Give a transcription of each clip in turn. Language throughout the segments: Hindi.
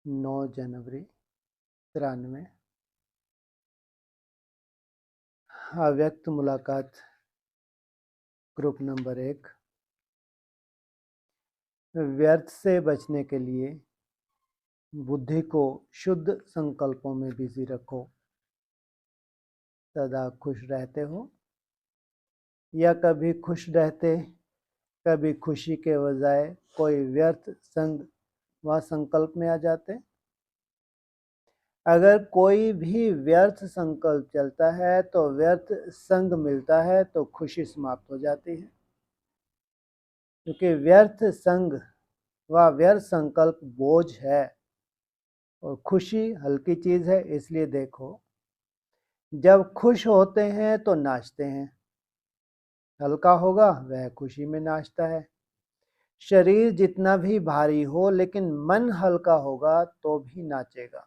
9 जनवरी 93। अव्यक्त मुलाकात ग्रुप नंबर 1। व्यर्थ से बचने के लिए बुद्धि को शुद्ध संकल्पों में बिजी रखो। सदा खुश रहते हो या कभी खुश रहते, कभी खुशी के बजाय कोई व्यर्थ संग व संकल्प में आ जाते। अगर कोई भी व्यर्थ संकल्प चलता है तो व्यर्थ संग मिलता है तो खुशी समाप्त हो जाती है, क्योंकि व्यर्थ संग व व्यर्थ संकल्प बोझ है और खुशी हल्की चीज है। इसलिए देखो, जब खुश होते हैं तो नाचते हैं, हल्का होगा वह खुशी में नाचता है। शरीर जितना भी भारी हो लेकिन मन हल्का होगा तो भी नाचेगा।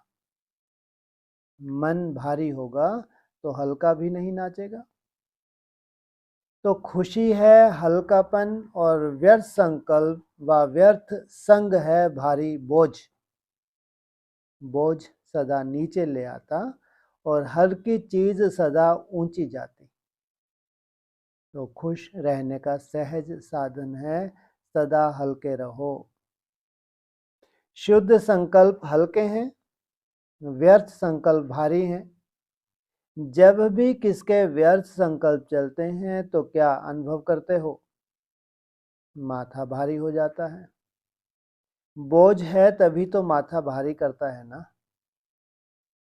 मन भारी होगा तो हल्का भी नहीं नाचेगा। तो खुशी है हल्कापन और व्यर्थ संकल्प व व्यर्थ संग है भारी बोझ। बोझ सदा नीचे ले आता और हल्की चीज सदा ऊंची जाती। तो खुश रहने का सहज साधन है सदा हल्के रहो। शुद्ध संकल्प हल्के हैं, व्यर्थ संकल्प भारी हैं। जब भी किसके व्यर्थ संकल्प चलते हैं तो क्या अनुभव करते हो? माथा भारी हो जाता है। बोझ है तभी तो माथा भारी करता है ना।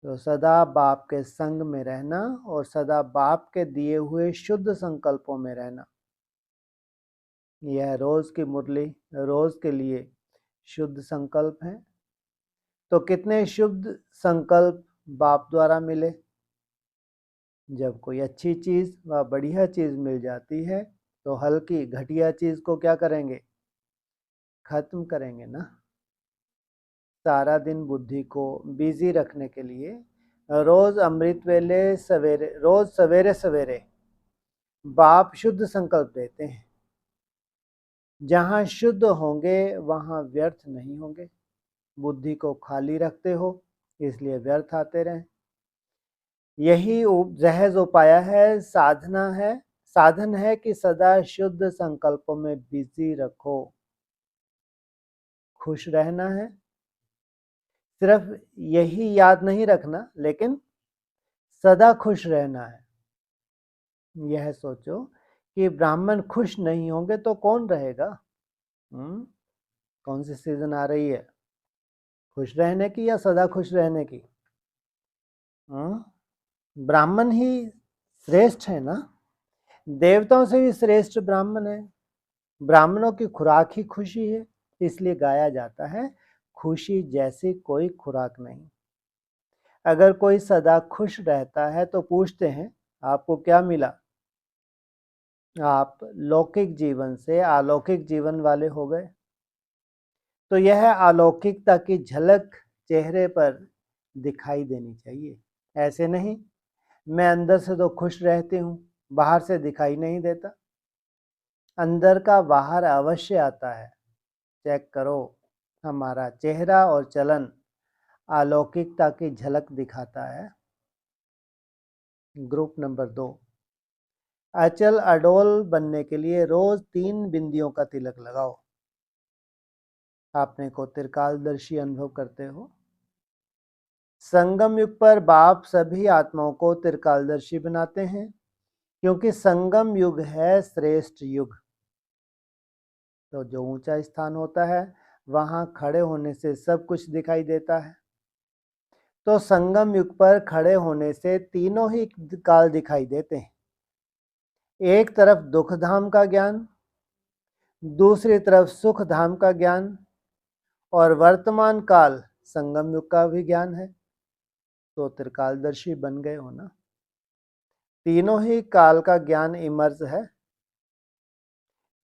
तो सदा बाप के संग में रहना और सदा बाप के दिए हुए शुद्ध संकल्पों में रहना, यह रोज की मुरली रोज के लिए शुद्ध संकल्प है। तो कितने शुद्ध संकल्प बाप द्वारा मिले? जब कोई अच्छी चीज व बढ़िया चीज मिल जाती है तो हल्की घटिया चीज को क्या करेंगे? खत्म करेंगे ना। सारा दिन बुद्धि को बिजी रखने के लिए रोज अमृत वेले रोज सवेरे सवेरे बाप शुद्ध संकल्प देते हैं। जहाँ शुद्ध होंगे वहाँ व्यर्थ नहीं होंगे। बुद्धि को खाली रखते हो इसलिए व्यर्थ आते रहे। यही सहज उपाय है, साधन है कि सदा शुद्ध संकल्पों में बिजी रखो। खुश रहना है, सिर्फ यही याद नहीं रखना, लेकिन सदा खुश रहना है। यह सोचो कि ब्राह्मण खुश नहीं होंगे तो कौन रहेगा? कौन सी सीजन आ रही है, खुश रहने की या सदा खुश रहने की? ब्राह्मण ही श्रेष्ठ है ना। देवताओं से भी श्रेष्ठ ब्राह्मण है। ब्राह्मणों की खुराक ही खुशी है, इसलिए गाया जाता है खुशी जैसी कोई खुराक नहीं। अगर कोई सदा खुश रहता है तो पूछते हैं आपको क्या मिला? आप लौकिक जीवन से अलौकिक जीवन वाले हो गए। तो यह अलौकिकता की झलक चेहरे पर दिखाई देनी चाहिए। ऐसे नहीं मैं अंदर से तो खुश रहती हूँ, बाहर से दिखाई नहीं देता। अंदर का बाहर अवश्य आता है। चेक करो, हमारा चेहरा और चलन अलौकिकता की झलक दिखाता है। Group number 2। अचल अडोल बनने के लिए रोज 3 बिंदियों का तिलक लगाओ। आपने को त्रिकालदर्शी अनुभव करते हो। संगम युग पर बाप सभी आत्माओं को त्रिकालदर्शी बनाते हैं, क्योंकि संगम युग है श्रेष्ठ युग। तो जो ऊंचा स्थान होता है वहां खड़े होने से सब कुछ दिखाई देता है। तो संगम युग पर खड़े होने से तीनों ही काल दिखाई देते हैं। एक तरफ दुख धाम का ज्ञान, दूसरी तरफ सुख धाम का ज्ञान और वर्तमान काल संगम युग का भी ज्ञान है। तो त्रिकालदर्शी बन गए हो ना। तीनों ही काल का ज्ञान इमर्ज है।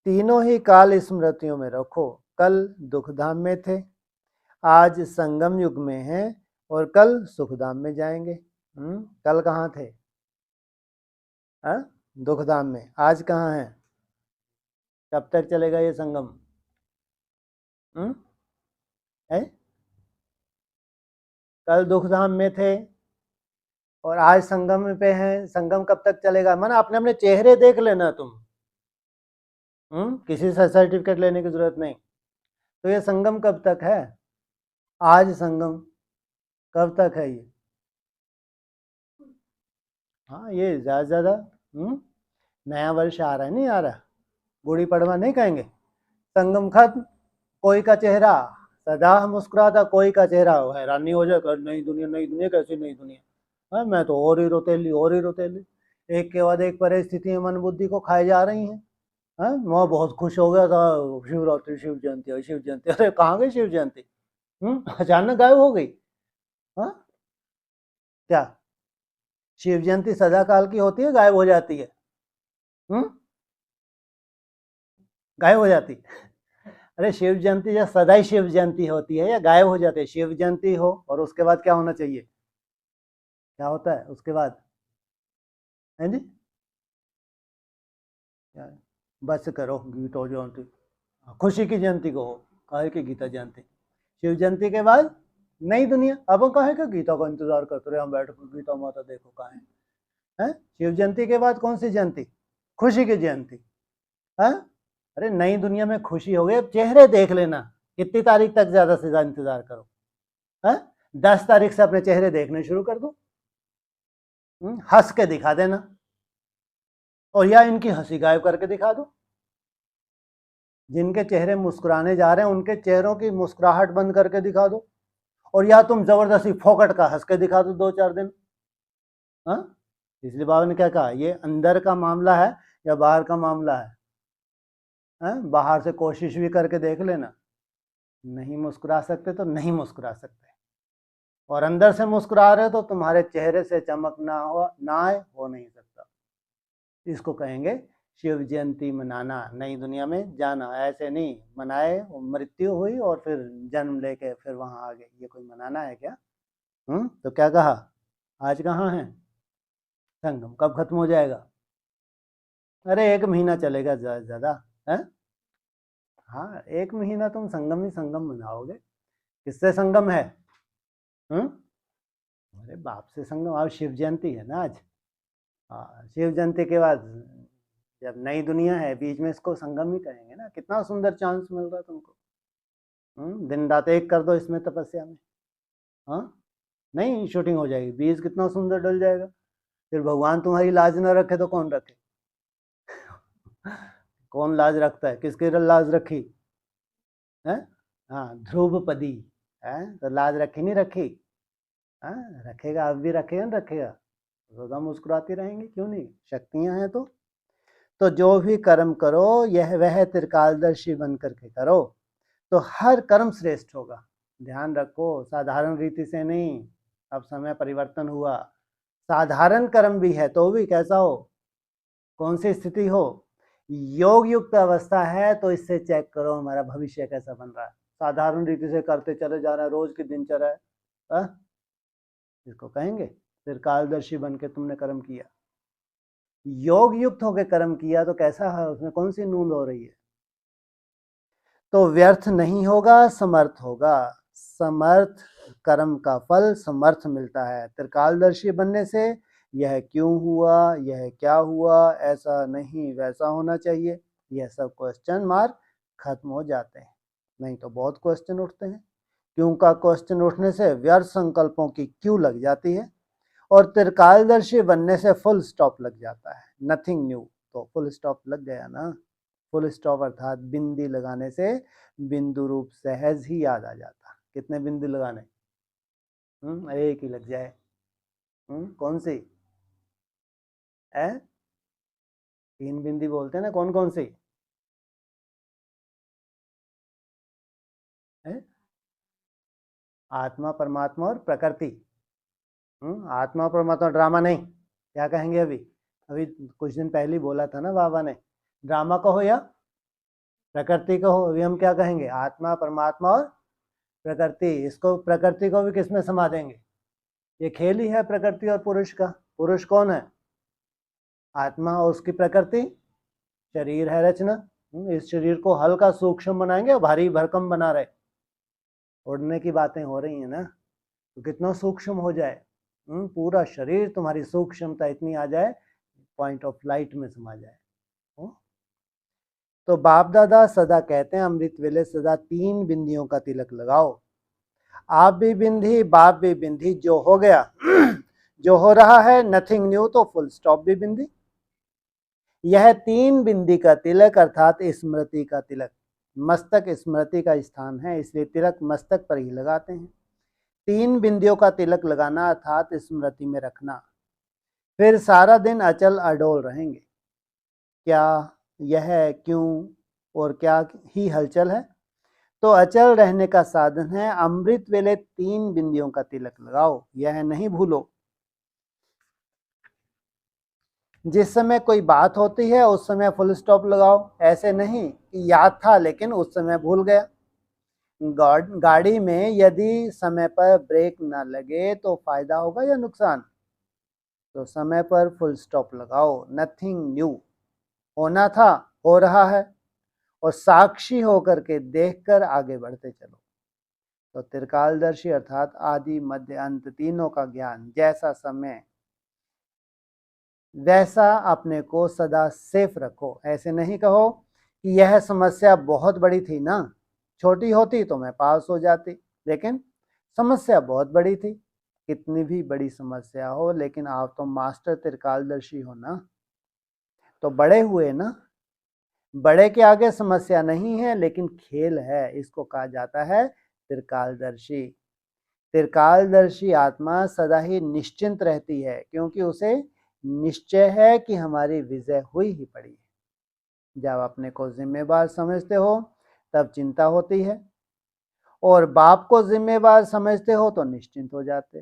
तीनों ही काल स्मृतियों में रखो। कल दुखधाम में थे, आज संगम युग में हैं और कल सुखधाम में जाएंगे। कल कहाँ थे? दुखधाम में। आज कहाँ है? कब तक चलेगा ये संगम? है कल दुख धाम में थे और आज संगम पे हैं। संगम कब तक चलेगा? माना अपने अपने चेहरे देख लेना तुम। किसी से सर्टिफिकेट लेने की जरूरत नहीं। तो ये संगम कब तक है? आज संगम कब तक है ये? हाँ, ये ज़्यादा से ज़्यादा नया वर्ष आ रहा है, नहीं आ रहा, गुड़ी पड़वा नहीं कहेंगे, संगम खत्म, कोई का चेहरा सदा मुस्कुराता, कोई का चेहरा हैरानी हो जाए, नई दुनिया, नई दुनिया कैसी नई दुनिया, हाँ मैं तो और ही रोतेली, और ही रोतेली। एक के बाद एक परिस्थितियां मन बुद्धि को खाई जा रही हैं। हाँ, मैं बहुत खुश हो गया था, शिवरात्रि, शिव जयंती, शिव जयंती, अरे कहाँ गई शिव जयंती? अचानक गायब हो गई। हाँ, क्या शिव जयंती सदा काल की होती है, गायब हो जाती है? गायब हो जाती है? अरे शिव जयंती या सदा ही शिव जयंती होती है या गायब हो जाती है? शिव जयंती हो और उसके बाद क्या होना चाहिए? क्या होता है उसके बाद? है जी, बस करो, गीता जयंती, खुशी की जयंती को हो, काहे की गीता जयंती। शिव जयंती के बाद नई दुनिया। अब काहे का गीता का इंतजार करते रहे हम, बैठ कर गीता माता देखो काहे है। शिव जयंती के बाद कौन सी जयंती? खुशी की जयंती है। अरे नई दुनिया में खुशी हो गई, अब चेहरे देख लेना, कितनी तारीख तक ज्यादा से ज्यादा इंतजार करो? है 10 तारीख से अपने चेहरे देखने शुरू कर दो, हंस के दिखा देना, और या इनकी हंसी गायब करके दिखा दो। जिनके चेहरे मुस्कुराने जा रहे हैं उनके चेहरों की मुस्कुराहट बंद करके दिखा दो, और या तुम जबरदस्ती फोकट का हंस के दिखा दो 2-4 दिन। हाँ, इसलिए बाबा ने क्या कहा, ये अंदर का मामला है या बाहर का मामला है? बाहर से कोशिश भी करके देख लेना, नहीं मुस्कुरा सकते तो नहीं मुस्कुरा सकते, और अंदर से मुस्कुरा रहे हो तो तुम्हारे चेहरे से चमक ना आए, हो नहीं सकता। इसको कहेंगे शिव जयंती मनाना, नई दुनिया में जाना। ऐसे नहीं मनाए, मृत्यु हुई और फिर जन्म लेके फिर वहां आ गए, ये कोई मनाना है क्या? तो क्या कहा, आज कहाँ है संगम, कब खत्म हो जाएगा? अरे 1 महीना चलेगा ज्यादा ज्यादा है। हाँ, 1 महीना तुम संगम ही संगम मनाओगे। किससे संगम है? अरे बाप से संगम, आज शिव जयंती है ना आज। हाँ, शिव जयंती के बाद जब नई दुनिया है, बीच में इसको संगम ही कहेंगे ना। कितना सुंदर चांस मिल रहा है तुमको। दिन रात एक कर दो इसमें तपस्या में, हाँ नहीं शूटिंग हो जाएगी, बीज कितना सुंदर डल जाएगा। फिर भगवान तुम्हारी लाज न रखे तो कौन रखे? कौन लाज रखता है? किसकी लाज रखी है? हाँ, ध्रुवपदी है तो लाज रखी नहीं रखी? हाँ रखेगा, अब भी रखेगा ना, रखेगा, रोजा मुस्कुराती रहेंगे, क्यों नहीं, शक्तियां हैं तो जो भी कर्म करो यह वह त्रिकालदर्शी बन करके करो, तो हर कर्म श्रेष्ठ होगा। ध्यान रखो, साधारण रीति से नहीं, अब समय परिवर्तन हुआ। साधारण कर्म भी है तो भी कैसा हो, कौन सी स्थिति हो, योग युक्त अवस्था है तो इससे चेक करो हमारा भविष्य कैसा बन रहा है। साधारण रीति से करते चले जा रहे हैं, रोज की दिनचर्या है, इसको कहेंगे त्रिकालदर्शी बन के तुमने कर्म किया। योग युक्त होकर कर्म किया तो कैसा है, उसमें कौन सी नूंद हो रही है? तो व्यर्थ नहीं होगा, समर्थ होगा। समर्थ कर्म का फल समर्थ मिलता है। त्रिकालदर्शी बनने से यह क्यों हुआ, यह क्या हुआ, ऐसा नहीं वैसा होना चाहिए, यह सब क्वेश्चन मार्क खत्म हो जाते हैं। नहीं तो बहुत क्वेश्चन उठते हैं। क्यों का क्वेश्चन उठने से व्यर्थ संकल्पों की क्यों लग जाती है, और त्रिकालदर्शी बनने से फुल स्टॉप लग जाता है, नथिंग न्यू। तो फुल स्टॉप लग गया ना। फुल स्टॉप अर्थात बिंदी लगाने से बिंदु रूप सहज ही याद आ जाता। कितने बिंदु लगाने? एक ही लग जाए। कौन सी है? 3 बिंदी बोलते हैं ना, कौन कौन सी है? आत्मा, परमात्मा और प्रकृति। आत्मा परमात्मा ड्रामा नहीं, क्या कहेंगे अभी? अभी कुछ दिन पहले बोला था ना बाबा ने, ड्रामा कहो या प्रकृति कहो। अभी हम क्या कहेंगे, आत्मा, परमात्मा और प्रकृति। इसको प्रकृति को भी किसमें समा देंगे? ये खेल ही है प्रकृति और पुरुष का। पुरुष कौन है? आत्मा, और उसकी प्रकृति शरीर है, रचना। इस शरीर को हल्का सूक्ष्म बनाएंगे और भारी भरकम बना रहे। उड़ने की बातें हो रही है ना, तो कितना सूक्ष्म हो जाए, पूरा शरीर तुम्हारी सूक्ष्मता इतनी आ जाए, पॉइंट ऑफ लाइट में समा जाए। तो बाप दादा सदा कहते हैं अमृत वेले सदा 3 बिंदियों का तिलक लगाओ। आप भी बिंदी, बाप भी बिंदी, जो हो गया जो हो रहा है नथिंग न्यू, तो फुल स्टॉप भी बिंदी। यह 3 बिंदी का तिलक अर्थात स्मृति का तिलक, मस्तक स्मृति का स्थान है, इसलिए तिलक मस्तक पर ही लगाते हैं। 3 बिंदियों का तिलक लगाना अर्थात स्मृति में रखना, फिर सारा दिन अचल अडोल रहेंगे। क्या यह क्यों और क्या ही हलचल है? तो अचल रहने का साधन है अमृत वेले 3 बिंदियों का तिलक लगाओ, यह नहीं भूलो। जिस समय कोई बात होती है उस समय फुल स्टॉप लगाओ, ऐसे नहीं कि याद था लेकिन उस समय भूल गया। गाड़ी में यदि समय पर ब्रेक ना लगे तो फायदा होगा या नुकसान? तो समय पर फुल स्टॉप लगाओ। नथिंग न्यू, होना था हो रहा है, और साक्षी होकर के देखकर आगे बढ़ते चलो। तो त्रिकालदर्शी अर्थात आदि मध्य अंत तीनों का ज्ञान, जैसा समय वैसा अपने को सदा सेफ रखो। ऐसे नहीं कहो कि यह समस्या बहुत बड़ी थी ना, छोटी होती तो मैं पास हो जाती, लेकिन समस्या बहुत बड़ी थी। कितनी भी बड़ी समस्या हो, लेकिन आप तो मास्टर त्रिकालदर्शी हो ना, तो बड़े हुए ना। बड़े के आगे समस्या नहीं है, लेकिन खेल है, इसको कहा जाता है त्रिकालदर्शी। त्रिकालदर्शी आत्मा सदा ही निश्चिंत रहती है, क्योंकि उसे निश्चय है कि हमारी विजय हुई ही पड़ी है। जब अपने को जिम्मेवार समझते हो तब चिंता होती है, और बाप को जिम्मेवार समझते हो तो निश्चिंत हो जाते।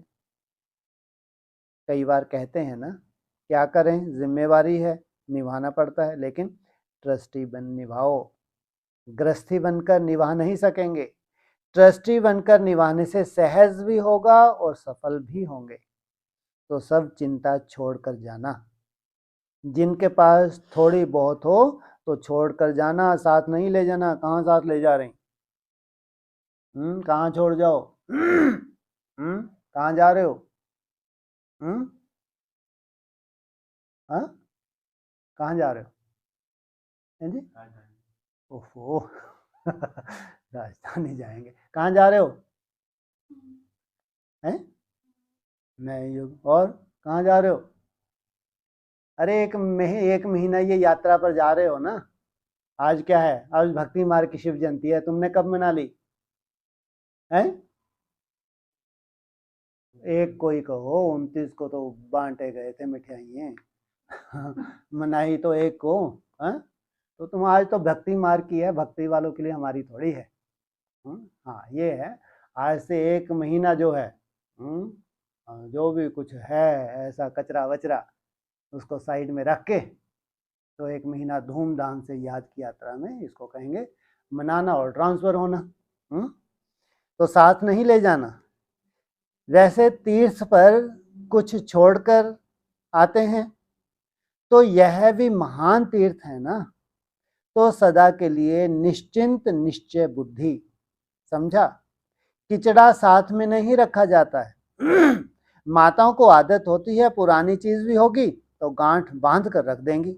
कई बार कहते हैं ना, क्या करें, जिम्मेवारी है, निभाना पड़ता है, लेकिन ट्रस्टी बन निभाओ। गृहस्थी बनकर निभा नहीं सकेंगे, ट्रस्टी बनकर निभाने से सहज भी होगा और सफल भी होंगे। तो सब चिंता छोड़कर जाना। जिनके पास थोड़ी बहुत हो तो छोड़कर जाना, साथ नहीं ले जाना। कहाँ साथ ले जा रहे हैं? कहाँ छोड़ जाओ? कहाँ जा रहे हो? हाँ, कहाँ जा रहे हो? हैं जी? ओहो राजधानी जाएंगे। कहाँ जा रहे हो? हैं? नहीं, और कहाँ जा रहे हो? अरे एक महीना ये यात्रा पर जा रहे हो ना। आज क्या है? आज भक्ति मार्ग की शिव जयंती है, तुमने कब मना ली है? एक कोई कहो, 29 को तो बांटे गए थे मिठाइयाँ मनाही तो एक को। है? तो तुम आज तो भक्ति मार्ग की है, भक्ति वालों के लिए, हमारी थोड़ी है। हाँ, ये है। आज से 1 महीना जो है, जो भी कुछ है ऐसा कचरा वचरा, उसको साइड में रख के, तो 1 महीना धूमधाम से याद की यात्रा में, इसको कहेंगे मनाना और ट्रांसफर होना। तो साथ नहीं ले जाना। वैसे तीर्थ पर कुछ छोड़कर आते हैं, तो यह भी महान तीर्थ है ना। तो सदा के लिए निश्चिंत निश्चय बुद्धि, समझा? किचड़ा साथ में नहीं रखा जाता है माताओं को आदत होती है, पुरानी चीज भी होगी तो गांठ बांध कर रख देंगी,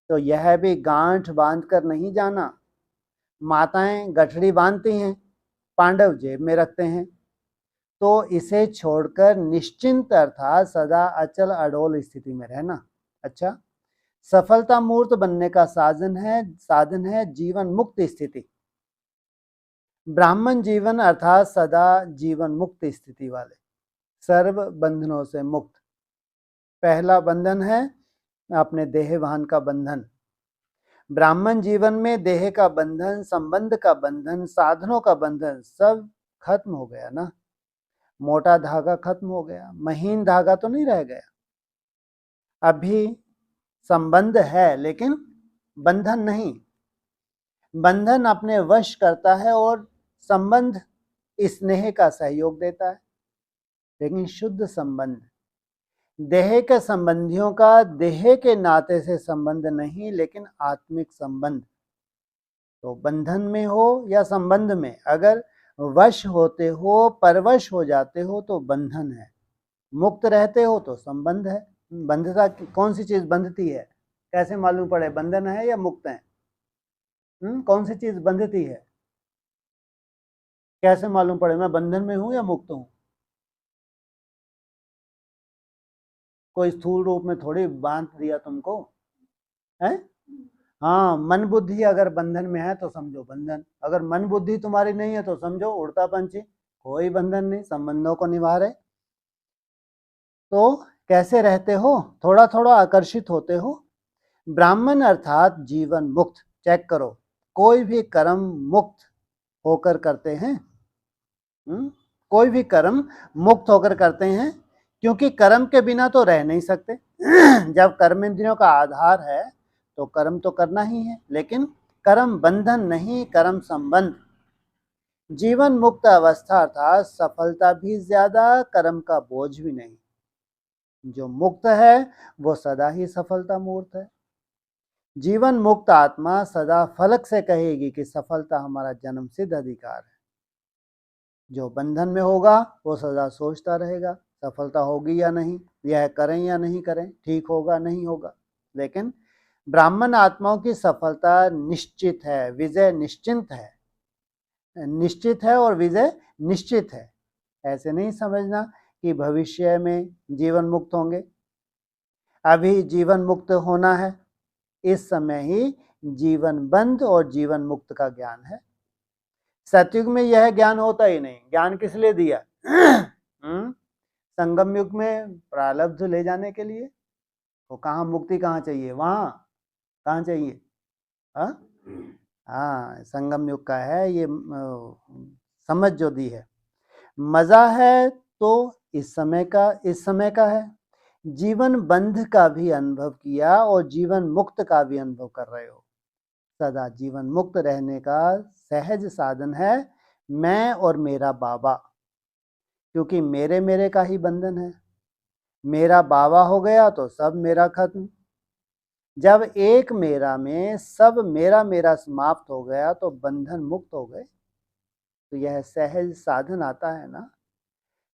तो यह भी गांठ बांध कर नहीं जाना। माताएं गठड़ी बांधती हैं, पांडव जेब में रखते हैं। तो इसे छोड़कर निश्चिंत अर्थात सदा अचल अडोल स्थिति में रहना। अच्छा, सफलता मूर्त बनने का साधन है जीवन मुक्त स्थिति। ब्राह्मण जीवन अर्थात सदा जीवन मुक्त स्थिति वाले, सर्व बंधनों से मुक्त। पहला बंधन है अपने देहवान का बंधन। ब्राह्मण जीवन में देह का बंधन, संबंध का बंधन, साधनों का बंधन सब खत्म हो गया ना। मोटा धागा खत्म हो गया, महीन धागा तो नहीं रह गया। अभी संबंध है लेकिन बंधन नहीं। बंधन अपने वश करता है और संबंध स्नेह का सहयोग देता है, लेकिन शुद्ध संबंध, देह के संबंधियों का देह के नाते से संबंध नहीं, लेकिन आत्मिक संबंध। तो बंधन में हो या संबंध में, अगर वश होते हो, परवश हो जाते हो तो बंधन है, मुक्त रहते हो तो संबंध है। बंधता कौन सी चीज बंधती है, कैसे मालूम पड़े बंधन है या मुक्त है? कौन सी चीज बंधती है, कैसे मालूम पड़े मैं बंधन में हूं या मुक्त हूं? कोई स्थूल रूप में थोड़ी बांध दिया तुमको है। हाँ, मन बुद्धि अगर बंधन में है तो समझो बंधन, अगर मन बुद्धि तुम्हारी नहीं है तो समझो उड़ता पंछी, कोई बंधन नहीं, संबंधों को निभा रहे। तो कैसे रहते हो, थोड़ा थोड़ा आकर्षित होते हो। ब्राह्मण अर्थात जीवन मुक्त, चेक करो, कोई भी कर्म मुक्त होकर करते हैं। कोई भी कर्म मुक्त होकर करते हैं, क्योंकि कर्म के बिना तो रह नहीं सकते। जब कर्म इंद्रियों का आधार है तो कर्म तो करना ही है, लेकिन कर्म बंधन नहीं, कर्म संबंध। जीवन मुक्त अवस्था अर्थात सफलता भी ज्यादा, कर्म का बोझ भी नहीं। जो मुक्त है वो सदा ही सफलता मूर्त है। जीवन मुक्त आत्मा सदा फलक से कहेगी कि सफलता हमारा जन्म सिद्ध अधिकार है। जो बंधन में होगा वो सदा सोचता रहेगा सफलता होगी या नहीं, यह करें या नहीं करें, ठीक होगा नहीं होगा। लेकिन ब्राह्मण आत्माओं की सफलता निश्चित है, विजय निश्चिंत है, निश्चित है और विजय निश्चित है। ऐसे नहीं समझना कि भविष्य में जीवन मुक्त होंगे, अभी जीवन मुक्त होना है, इस समय ही जीवन बंध और जीवन मुक्त का ज्ञान है। सतयुग में यह ज्ञान होता ही नहीं। ज्ञान किस लिए दिया? संगम युग में प्रारब्ध ले जाने के लिए। तो कहाँ मुक्ति कहाँ चाहिए, वहां कहाँ चाहिए? हाँ, संगम युग का है ये, समझ जो दी है। मजा है तो इस समय का है। जीवन बंध का भी अनुभव किया और जीवन मुक्त का भी अनुभव कर रहे हो। सदा जीवन मुक्त रहने का सहज साधन है मैं और मेरा बाबा, क्योंकि मेरे मेरे का ही बंधन है। मेरा बाबा हो गया तो सब मेरा खत्म। जब एक मेरा में सब मेरा मेरा समाप्त हो गया तो बंधन मुक्त हो गए। तो यह सहज साधन आता है ना।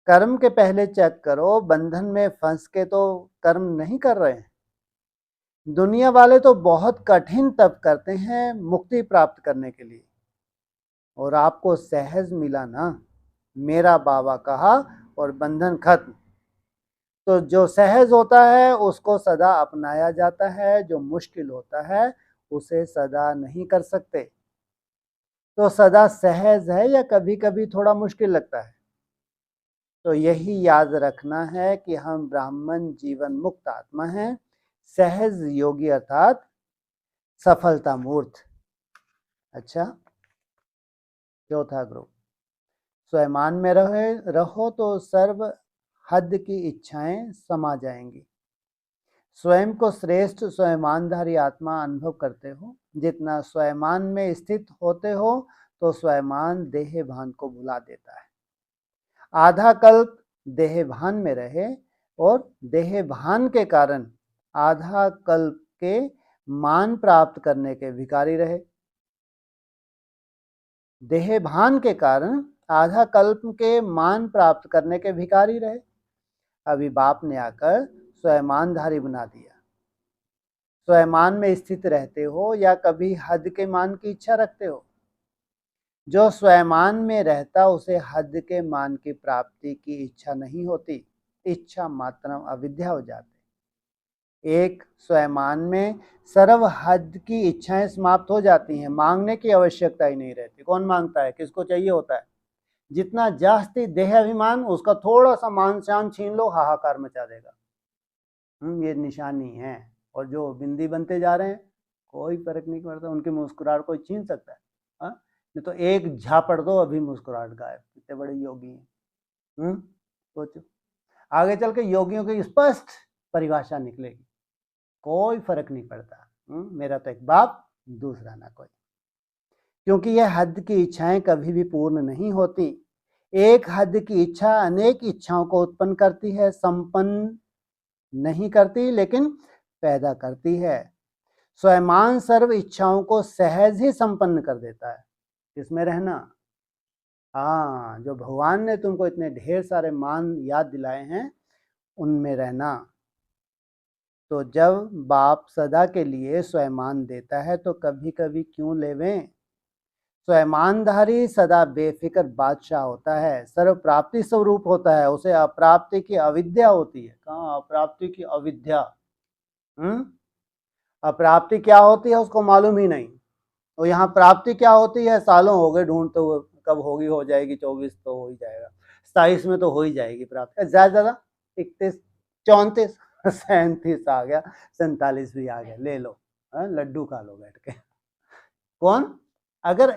कर्म के पहले चेक करो, बंधन में फंस के तो कर्म नहीं कर रहे हैं। दुनिया वाले तो बहुत कठिन तप करते हैं मुक्ति प्राप्त करने के लिए, और आपको सहज मिला ना, मेरा बाबा कहा और बंधन खत्म। तो जो सहज होता है उसको सदा अपनाया जाता है, जो मुश्किल होता है उसे सदा नहीं कर सकते। तो सदा सहज है या कभी कभी थोड़ा मुश्किल लगता है? तो यही याद रखना है कि हम ब्राह्मण जीवन मुक्त आत्मा हैं, सहज योगी अर्थात सफलता मूर्त। अच्छा, चौथा ग्रुप, स्वयमान में रहो तो सर्व हद की इच्छाएं समा जाएंगी। स्वयं को श्रेष्ठ स्वयमानधारी आत्मा अनुभव करते हो। जितना स्वयमान में स्थित होते हो तो स्वयमान देह भान को भुला देता है। आधा कल्प देह भान में रहे और देह भान के कारण आधा कल्प के मान प्राप्त करने के भिखारी रहे। देह भान के कारण आधा कल्प के मान प्राप्त करने के भिखारी रहे। अभी बाप ने आकर स्वयमानधारी बना दिया। स्वयमान में स्थित रहते हो या कभी हद के मान की इच्छा रखते हो? जो स्वयमान में रहता उसे हद के मान की प्राप्ति की इच्छा नहीं होती, इच्छा मात्र अविद्या हो जाती। एक स्वयमान में सर्व हद की इच्छाएं समाप्त हो जाती हैं, मांगने की आवश्यकता ही नहीं रहती। कौन मांगता है, किसको चाहिए होता है? जितना जास्ती देह अभिमान, उसका थोड़ा सा मान शान छीन लो, हाहाकार मचा देगा। ये निशानी है। और जो बिंदी बनते जा रहे हैं कोई फर्क नहीं पड़ता, उनकी मुस्कुराहट कोई छीन सकता है? नहीं तो एक झापड़ दो अभी मुस्कुराहट गायब। कितने बड़े योगी हैं। सोचो, आगे चल के योगियों की स्पष्ट परिभाषा निकलेगी, कोई फर्क नहीं पड़ता। मेरा तो एक बाप, दूसरा ना कोई। क्योंकि यह हद की इच्छाएं कभी भी पूर्ण नहीं होती। एक हद की इच्छा अनेक इच्छाओं को उत्पन्न करती है, संपन्न नहीं करती लेकिन पैदा करती है। स्वयमान सर्व इच्छाओं को सहज ही संपन्न कर देता है। किसमें रहना? हाँ, जो भगवान ने तुमको इतने ढेर सारे मान याद दिलाए हैं उनमें रहना। तो जब बाप सदा के लिए स्वयमान देता है तो कभी कभी क्यों लेवें। स्वयमानधारी सदा बेफिक्र बादशाह होता है, सर्व प्राप्ति स्वरूप होता है, उसे अप्राप्ति की अविद्या होती है। कहाँ अप्राप्ति की अविद्या? अप्राप्ति क्या होती है उसको मालूम ही नहीं। तो यहाँ प्राप्ति क्या होती है, सालों हो गए ढूंढते हुए, कब होगी, हो जाएगी, 24 तो हो ही जाएगा, 27 में तो हो ही जाएगी प्राप्ति, ज्यादा ज्यादा 31, 34, 37 आ गया, 47 भी आ गया, ले लो, लड्डू खा लो बैठ के। कौन? अगर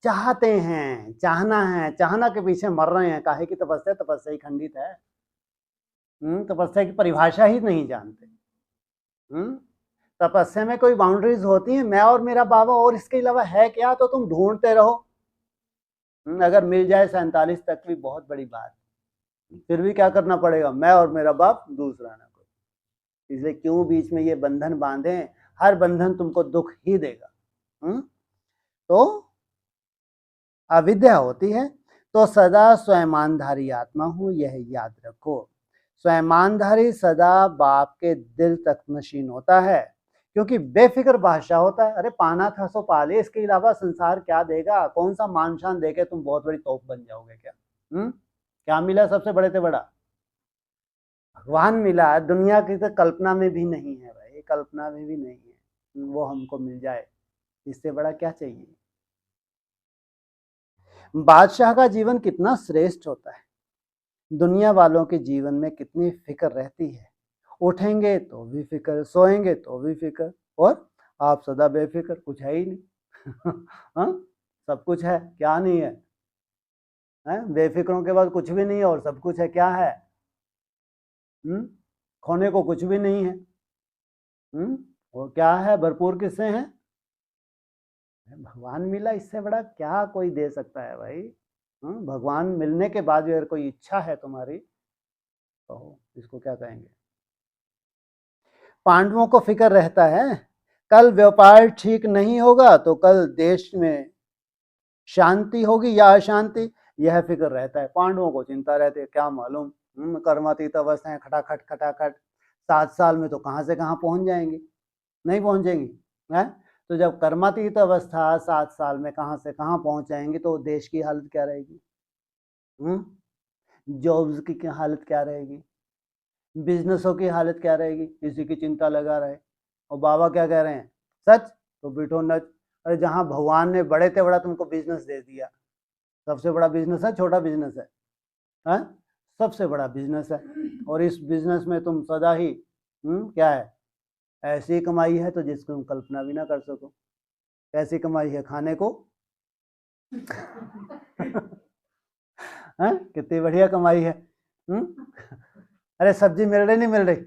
चाहते हैं, चाहना है, चाहना के पीछे मर रहे हैं, काहे की तपस्या? तपस्या ही खंडित है। तपस्या की परिभाषा ही नहीं जानते। तपस्या में कोई बाउंड्रीज होती है? मैं और मेरा बाबा और इसके अलावा है क्या? तो तुम ढूंढते रहो। अगर मिल जाए 47 तक भी बहुत बड़ी बात, फिर भी क्या करना पड़ेगा? मैं और मेरा बाप, दूसरा ना कोई। इसलिए क्यों बीच में ये बंधन बांधे? हर बंधन तुमको दुख ही देगा। तो अविद्या होती है। तो सदा स्वयमानधारी आत्मा हूं, यह याद रखो। स्वयमानधारी सदा बाप के दिल तक नशीन होता है, क्योंकि बेफिक्र बादशाह होता है। अरे पाना था सो पाले, इसके अलावा संसार क्या देगा? कौन सा मान शान देके तुम बहुत बड़ी तोप बन जाओगे क्या? क्या मिला सबसे बड़े से बड़ा? भगवान मिला। दुनिया की तो कल्पना में भी नहीं है भाई, कल्पना में भी नहीं है। वो हमको मिल जाए, इससे बड़ा क्या चाहिए? बादशाह का जीवन कितना श्रेष्ठ होता है। दुनिया वालों के जीवन में कितनी फिक्र रहती है। उठेंगे तो भी फिक्र, सोएंगे तो भी फिक्र, और आप सदा बेफिक्र, कुछ है ही नहीं। हाँ, सब कुछ है, क्या नहीं है? बेफिक्रों के बाद कुछ भी नहीं है और सब कुछ है, क्या है? खोने को कुछ भी नहीं है। और क्या है? भरपूर किससे हैं? भगवान मिला, इससे बड़ा क्या कोई दे सकता है भाई? भगवान मिलने के बाद अगर कोई इच्छा है तुम्हारी, तो इसको क्या कहेंगे? पांडवों को फिक्र रहता है, कल व्यापार ठीक नहीं होगा तो कल देश में शांति होगी या अशांति, यह फिक्र रहता है। पांडवों को चिंता रहती है, क्या मालूम कर्मातीत अवस्थाएं खटाखट खटाखट 7 साल में तो कहां से कहां पहुंच जाएंगी, नहीं पहुंचेंगी है? तो जब कर्मातीत अवस्था 7 साल में कहां से कहां पहुंच जाएंगी, तो देश की हालत क्या रहेगी? जॉब्स की हालत क्या रहेगी? बिजनेसों की हालत क्या रहेगी? इसी की चिंता लगा रहे। और बाबा क्या कह रहे हैं? सच तो बिठो नच। अरे जहां भगवान ने बड़े से बड़ा तुमको बिजनेस दे दिया, सबसे बड़ा बिजनेस है, छोटा बिजनेस है? सबसे बड़ा बिजनेस है। और इस बिजनेस में तुम सदा ही क्या है? ऐसी कमाई है तो जिसको तुम कल्पना भी ना कर सको। कैसी कमाई है? खाने को कितनी बढ़िया कमाई है। अरे सब्जी मिल रही नहीं मिल रही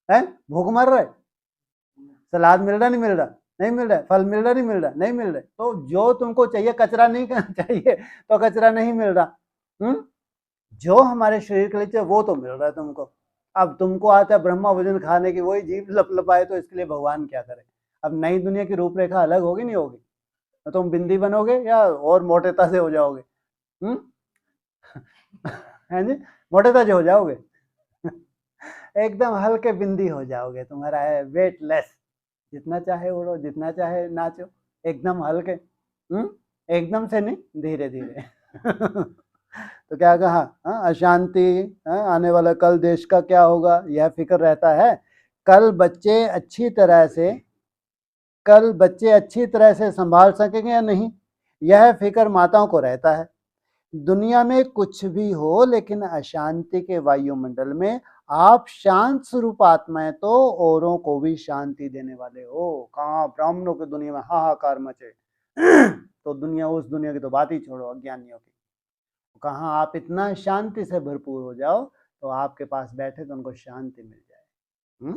है? भूख मर रहे? सलाद मिल रहा नहीं मिल रहा? नहीं मिल रहा। फल मिल रहा नहीं मिल रहा? नहीं मिल रहे। तो जो तुमको चाहिए, कचरा नहीं चाहिए तो कचरा नहीं मिल रहा। जो हमारे शरीर के लिए चाहिए वो तो मिल रहा है तुमको। अब तुमको आता है ब्रह्मा भोजन खाने की, वही जीभ लपलपाए, तो इसके लिए भगवान क्या करे? अब नई दुनिया की रूपरेखा अलग होगी, नहीं होगी? तो तुम बिंदी बनोगे या और मोटेता से हो जाओगे? हैं जी? मोटे ताजे हो जाओगे। एकदम हल्के बिंदी हो जाओगे, तुम्हारा है वेटलेस, जितना चाहे उड़ो, जितना चाहे नाचो, एकदम हल्के। एकदम से नहीं, धीरे धीरे। तो क्या कहा? अशांति, आने वाला कल देश का क्या होगा, यह फिक्र रहता है। कल बच्चे अच्छी तरह से संभाल सकेंगे या नहीं, यह फिक्र माताओं को रहता है। दुनिया में कुछ भी हो, लेकिन अशांति के वायुमंडल में आप शांत स्वरूप आत्माएं तो औरों को भी शांति देने वाले हो। कहाँ ब्राह्मणों की दुनिया में हाहाकार मचे, तो दुनिया, उस दुनिया की तो बात ही छोड़ो, अज्ञानियों की। कहाँ आप इतना शांति से भरपूर हो जाओ तो आपके पास बैठे तो उनको शांति मिल जाए।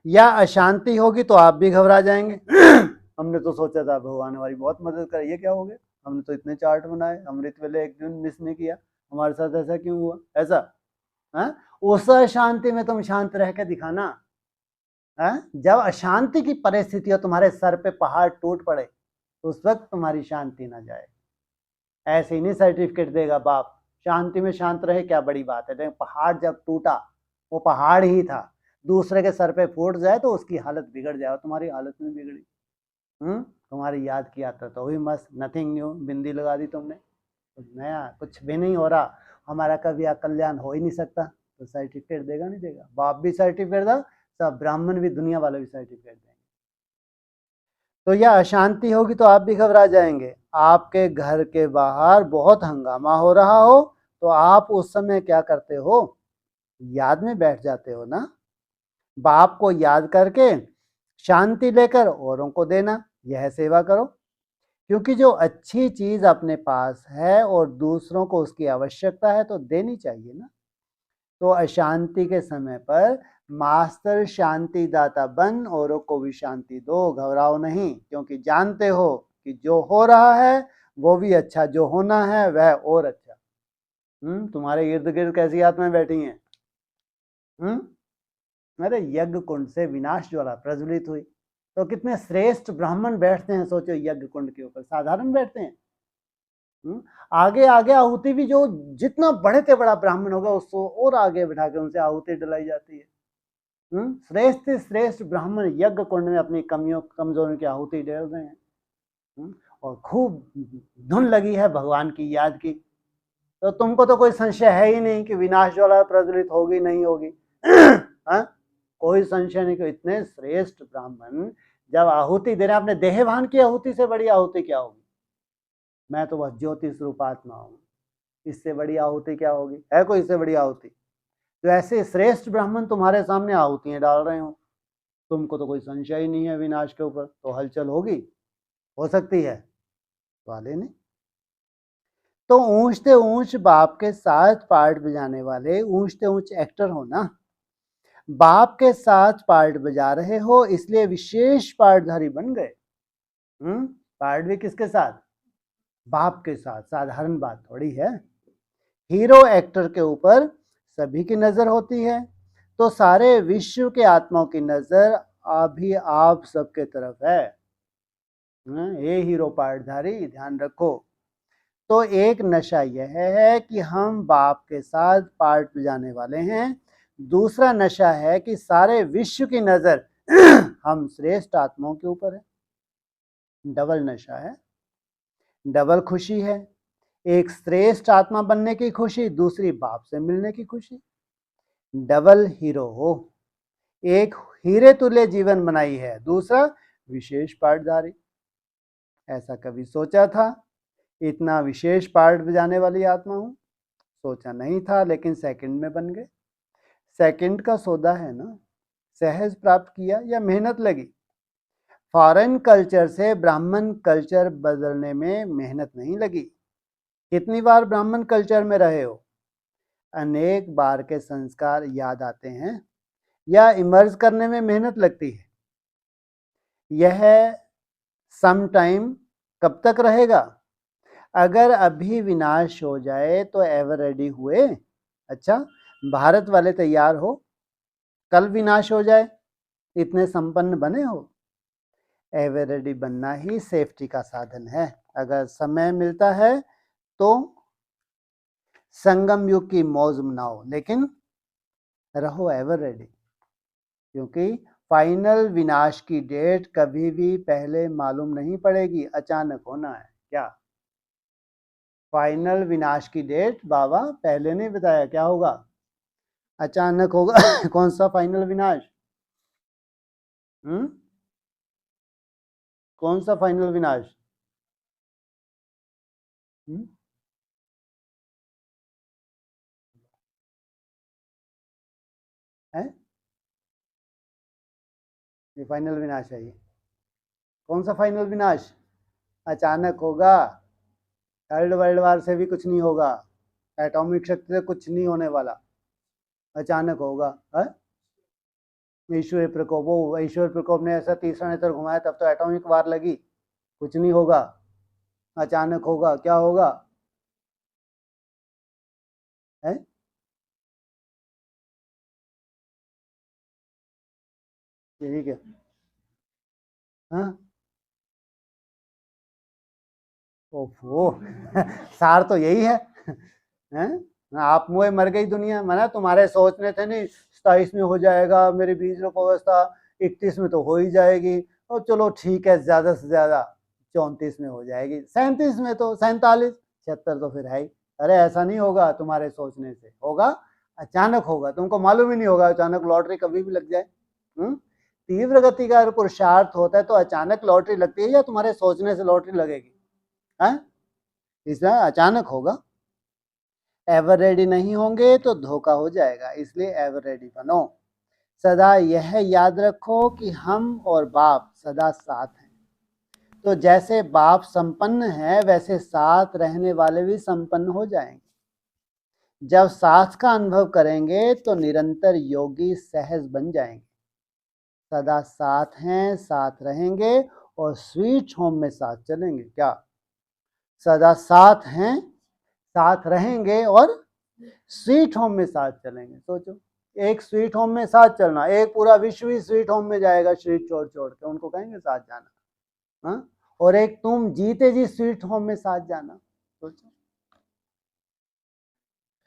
या अशांति होगी तो आप भी घबरा जाएंगे। हमने तो सोचा था भगवान हमारी बहुत मदद करे, ये क्या हो गया? हमने तो इतने चार्ट बनाए, अमृत वेले एक दिन मिस नहीं किया, हमारे साथ ऐसा क्यों हुआ? ऐसा उस अशांति में तुम शांत रह के दिखाना। जब अशांति की परिस्थिति हो, तुम्हारे सर पे पहाड़ टूट पड़े, तो उस वक्त तुम्हारी शांति ना जाए। ऐसे ही नहीं सर्टिफिकेट देगा बाप। शांति में शांत रहे, क्या बड़ी बात है। पहाड़ जब टूटा, वो पहाड़ ही था, दूसरे के सर पे फूट जाए तो उसकी हालत बिगड़ जाए, तुम्हारी हालत नहीं बिगड़ी। तुम्हारी याद की आता तो भी मस्त, नथिंग न्यू, बिंदी लगा दी तुमने, कुछ नया कुछ भी नहीं हो रहा, हमारा कभी कल्याण हो ही नहीं सकता। तो सर्टिफिकेट देगा नहीं देगा, बाप भी सर्टिफिकेट दो, सब ब्राह्मण भी, दुनिया वाले भी सर्टिफिकेट देंगे। तो यह अशांति होगी तो आप भी घबरा जाएंगे। आपके घर के बाहर बहुत हंगामा हो रहा हो तो आप उस समय क्या करते हो, याद में बैठ जाते हो ना, बाप को याद करके शांति लेकर औरों को देना, यह सेवा करो। क्योंकि जो अच्छी चीज अपने पास है और दूसरों को उसकी आवश्यकता है तो देनी चाहिए ना। तो अशांति के समय पर मास्टर शांति दाता बन, औरों को भी शांति दो, घबराओ नहीं, क्योंकि जानते हो कि जो हो रहा है वो भी अच्छा, जो होना है वह और अच्छा। तुम्हारे इर्द गिर्द कैसी आत्माएं बैठी हैं। अरे यज्ञ कुंड से विनाश ज्वाला प्रज्वलित हुई, तो कितने श्रेष्ठ ब्राह्मण बैठते हैं, सोचो यज्ञ कुंड के ऊपर, साधारण बैठते हैं। आगे आगे आहुति भी, जो जितना बड़े से बड़ा ब्राह्मण होगा उसको और आगे बिठा के उनसे आहुति डलाई जाती है। श्रेष्ठ श्रेष्ठ ब्राह्मण यज्ञ कुंड में अपनी कमियों कमजोरियों की आहुति डाल रहे हैं, और खूब धुन लगी है भगवान की याद की। तो तुमको तो कोई संशय है ही नहीं कि विनाश ज्वाला प्रज्वलित होगी नहीं होगी। कोई संशय नहीं कि इतने श्रेष्ठ ब्राह्मण जब आहुति दे रहे हैं, अपने देहभान की आहुति से बड़ी आहुति क्या होगी। मैं तो बस ज्योति स्वरूप आत्मा हूँ, इससे बड़ी आहुति क्या होगी, है कोई इससे बड़ी आहुति। तो ऐसे श्रेष्ठ ब्राह्मण तुम्हारे सामने आहुतियां डाल रहे हो, तुमको तो कोई संशय ही नहीं है विनाश के ऊपर, तो हलचल होगी, हो सकती है, वाले नहीं। तो ऊंचते ऊंच बाप के साथ पार्ट बजाने वाले ऊंचते ऊंच एक्टर हो ना, बाप के साथ पार्ट बजा रहे हो इसलिए विशेष पार्टधारी बन गए। पार्ट भी किसके साथ, बाप के साथ, साधारण बात थोड़ी है। हीरो एक्टर के ऊपर सभी की नजर होती है, तो सारे विश्व के आत्माओं की नजर अभी आप सबके तरफ है। ये हीरो पार्टधारी ध्यान रखो। तो एक नशा यह है कि हम बाप के साथ पार्ट बजाने वाले हैं, दूसरा नशा है कि सारे विश्व की नजर हम श्रेष्ठ आत्माओं के ऊपर है। डबल नशा है, डबल खुशी है, एक श्रेष्ठ आत्मा बनने की खुशी, दूसरी बाप से मिलने की खुशी। डबल हीरो हो, एक हीरे तुल्य जीवन बनाई है, दूसरा विशेष पार्टधारी। ऐसा कभी सोचा था इतना विशेष पार्ट बजाने वाली आत्मा हूं, सोचा नहीं था, लेकिन सेकंड में बन गए। सेकंड का सौदा है ना, सहज प्राप्त किया या मेहनत लगी। फॉरेन कल्चर से ब्राह्मण कल्चर बदलने में मेहनत नहीं लगी। कितनी बार ब्राह्मण कल्चर में रहे हो, अनेक बार के संस्कार याद आते हैं या इमर्ज करने में मेहनत लगती है। यह सम टाइम कब तक रहेगा, अगर अभी विनाश हो जाए तो एवर रेडी हुए। अच्छा, भारत वाले तैयार हो, कल विनाश हो जाए इतने संपन्न बने हो। एवर रेडी बनना ही सेफ्टी का साधन है। अगर समय मिलता है तो संगम युग की मौज मनाओ, लेकिन रहो एवर रेडी, क्योंकि फाइनल विनाश की डेट कभी भी पहले मालूम नहीं पड़ेगी, अचानक होना है। क्या फाइनल विनाश की डेट बाबा पहले नहीं बताया, क्या होगा, अचानक होगा। कौन सा फाइनल विनाश, कौन सा फाइनल विनाश। है ये फाइनल विनाश है, ये कौन सा फाइनल विनाश, अचानक होगा। थर्ड वर्ल्ड वार से भी कुछ नहीं होगा, एटॉमिक शक्ति से कुछ नहीं होने वाला, अचानक होगा। है ईश्वर प्रकोप, वो ईश्वर प्रकोप ने ऐसा तीसरा नेत्र घुमाया तब तो एटॉमिक वार लगी, कुछ नहीं होगा, अचानक होगा। क्या होगा, है ठीक है। हाँ ओफो सार तो यही है, हैं? आप मुए मर गई दुनिया, मना तुम्हारे सोचने थे नहीं 27 में हो जाएगा मेरी बीज रोप अवस्था, 31 में तो हो ही जाएगी, और चलो ठीक है ज्यादा से ज्यादा 34 में हो जाएगी, 37 में तो 47, 76 तो फिर है ही। अरे ऐसा नहीं होगा, तुम्हारे सोचने से होगा, अचानक होगा, तुमको मालूम ही नहीं होगा, अचानक लॉटरी कभी भी लग जाए। तीव्र गति का पुरुषार्थ होता है तो अचानक लॉटरी लगती है या तुम्हारे सोचने से लॉटरी लगेगी, है? इसलिए अचानक होगा। एवर रेडी नहीं होंगे तो धोखा हो जाएगा, इसलिए एवर रेडी बनो। सदा यह याद रखो कि हम और बाप सदा साथ हैं। तो जैसे बाप संपन्न है वैसे साथ रहने वाले भी संपन्न हो जाएंगे। जब साथ का अनुभव करेंगे तो निरंतर योगी सहज बन जाएंगे। सदा साथ हैं, साथ रहेंगे और स्वीट होम में साथ चलेंगे। क्या सदा साथ हैं, साथ रहेंगे और स्वीट होम में साथ चलेंगे? सोचो, एक स्वीट होम में साथ चलना, एक पूरा विश्व ही स्वीट होम में जाएगा स्ट्रीट छोड़ छोड़ के, उनको कहेंगे साथ जाना, हाँ? और एक तुम जीते जी स्वीट होम में साथ जाना। सोचो,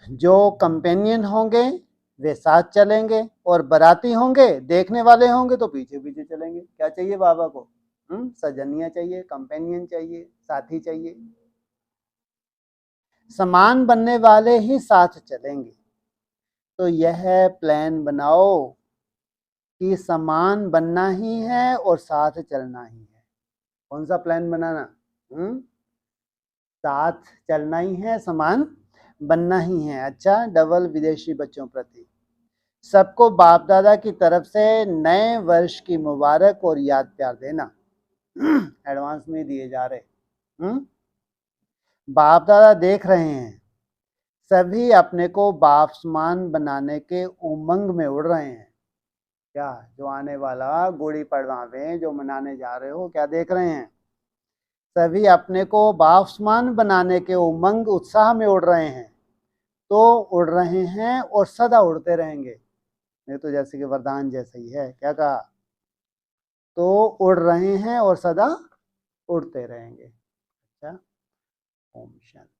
जो कंपेनियन होंगे वे साथ चलेंगे और बराती होंगे, देखने वाले होंगे तो पीछे पीछे चलेंगे। क्या चाहिए बाबा को? सजनिया चाहिए, कंपेनियन चाहिए, साथी चाहिए। समान बनने वाले ही साथ चलेंगे। तो यह प्लान बनाओ कि समान बनना ही है और साथ चलना ही है। कौन सा प्लान बनाना? साथ चलना ही है, समान बनना ही है। अच्छा, डबल विदेशी बच्चों प्रति सबको बाप दादा की तरफ से नए वर्ष की मुबारक और याद प्यार देना। एडवांस में दिए जा रहे। बाप दादा देख रहे हैं, सभी अपने को बाप समान बनाने के उमंग में उड़ रहे हैं। क्या जो आने वाला गुड़ी पड़वा में जो मनाने जा रहे हो, क्या देख रहे हैं? सभी अपने को बाप समान बनाने के उमंग उत्साह में उड़ रहे हैं। तो उड़ रहे हैं और सदा उड़ते रहेंगे। ये तो जैसे कि वरदान जैसा ही है। क्या कहा? तो उड़ रहे हैं और सदा उड़ते रहेंगे। अच्छा, ओम शांति।